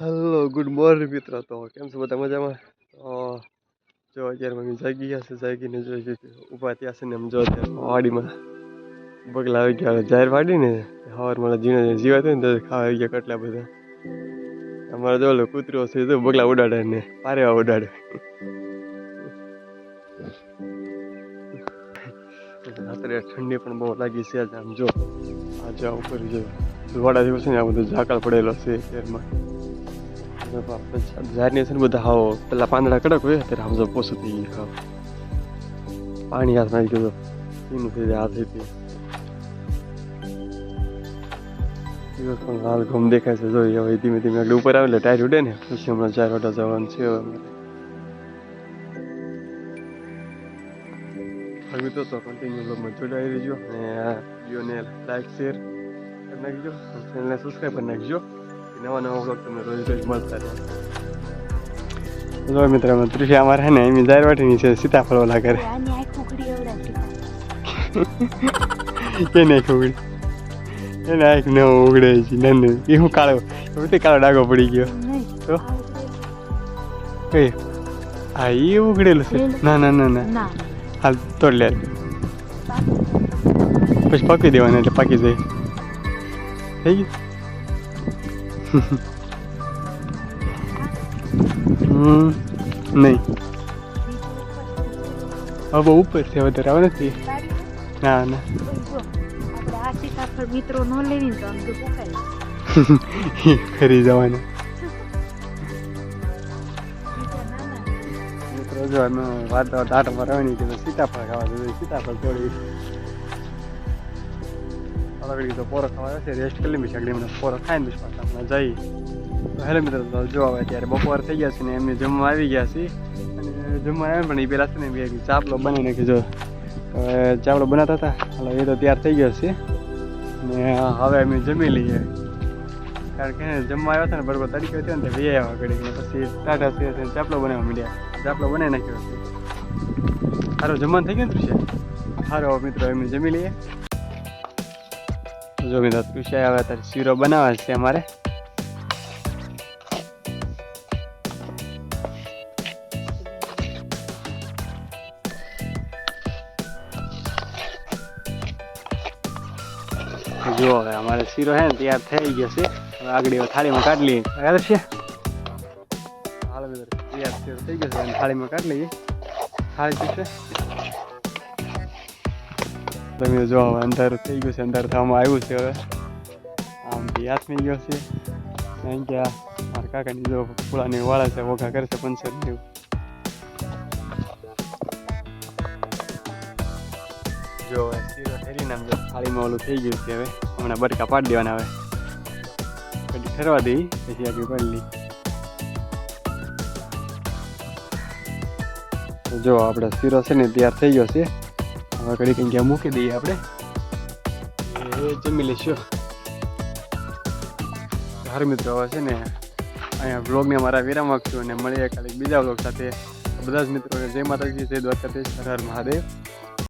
Hello good morning મિત્રો. તો કેમ છો બધા મજામાં? જો અત્યારે મમ્મી જાગી ગયા છે, જાગીને જોઈ ઊભા ત્યાં છે ને એમ જો અત્યારે વાડીમાં બગલા આવી ગયા. જાહેર વાડી ને સવારમાં જીણે જીવાતું ને તો ખાવા આવી ગયા કેટલા બધા. અમારે જો ઓલો કૂતરો છે તો બગલા ઉડાડે ને પારેવા ઉડાડે. રાત્રે ઠંડી પણ બહુ લાગી છે. આમ જો આજે ઉપર જો વાડા જેવું છે ને આ બધું ઝાકળ પડેલો છે શહેરમાં. ઝાડની છે ને બધા હાવ પેલા પાંદડા કડક હોય ત્યારે આમ જો પોસું થઈ ગયું ખાવ. પાણી હાથ નાખી દીધું એનું થઈ જાય હાથેથી. દિવસ પણ લાલ ઘઉં દેખાય છે. જોઈએ હવે ધીમે ધીમે આગળ ઉપર આવે એટલે ટાયર ઉડે ને પછી હમણાં 4 વાટા જવાનું છે. હવે મિત્રો તો કન્ટિન્યુ બ્લોગમાં જોડાઈ રહેજો અને આ વિડીયોને લાઈક શેર કરી નાખજો, ચેનલને સબસ્ક્રાઈબ કરી નાખજો. નવા નવા બ્લોગ તમને રોજ રોજ મળતા રહે. જો મિત્ર ત્રિષા અમારે હે ને એમ જાહેર વાટીની છે સીતાફળ વાલા કરે કે નહીં ખુગડી એને આંખ ન ઉગડે છે નંદ એ હું કાળો કાળો ડાઘો પડી ગયો તો કઈ હા એ ઉગડેલું છે. ના ના ના ના હાલ તોડ લે પછી પકી દેવાના એટલે પાકી જાય. થઈ ગયું. નહીં હવે ઉપર છે વધારે આવે નથી. ના ના મિત્રો ન લેવી તો આમ તો ખરી જવાના મિત્રો જો અમે વાત આટમાં રહેવાની કે સીતાફળ ખાવા જોઈએ. સીતાફળ તોડી અલગડી તો પોરો ખાવા છે. રેસ્ટ કરી લીધી આગળ મને પોરો ખાઈને પછી પાછા હમણાં જઈ. તો હેલો મિત્રો જો હવે અત્યારે બપોર થઈ ગયા છે ને એમને જમવા આવી ગયા છે. અને જમવા આવે પણ એ પહેલાં છે ને બે ચાપલો બનાવી નાખી. જો હવે ચાપલો બનાવતા હતા હાલો એ તો તૈયાર થઈ ગયો છે. ને હવે અમે જમી લઈએ કારણ કે જમવા આવ્યા હતા ને બરોબર તરીકે થયો ને વે આવ્યા ઘડી પછી ટાટા છે ચાપલો બનાવવા માંડ્યા. ચાપલો બનાવી નાખ્યો છે. સારું જમવાનું થઈ ગયું ને છે. સારું મિત્રો અમે જમી લઈએ. જો મિત્રો તુષા આવે ત્યારે શીરો બનાવવા છે અમારે. જો હવે અમારે શીરો હે ને તૈયાર થઈ ગયો છે. હવે આગળ થાળીમાં કાઢી લઈએ. આગળ છે હાલ મિત્રો તૈયાર શીરો થઈ ગયો છે અને થાળીમાં કાઢી લઈએ. થાળી છે તમે જો હવે અંધારું થઈ ગયું છે. અંધારું થવામાં આવ્યું છે. હવે આમ હાથમી ગયો છે કારણ કે મારા કાકાની જો ફૂલાની વાળા છે વઘા કરે છે પંચર ને એવું. જો હવે શીરો ઠેરીને આમ જો થાળીમાં ઓલું થઈ ગયું છે. હવે હમણાં બટકા પાડી દેવાના. હવે કદી ઠરવા દઈ પછી આગળ પાડી લઈ. જો આપણે શીરો છે ને તૈયાર થઈ ગયો છે. હવે કડી કંઈ ક્યાં મૂકી દઈએ આપણે એ જમી લઈશું. હાર મિત્રો હવે છે ને અહીંયા બ્લોગને અમારા વિરામ આપશું અને મળીએ કાલે બીજા બ્લોગ સાથે. બધા જ મિત્રોને જય માતાજી, જય દ્વારકાધીશ, હર હર મહાદેવ.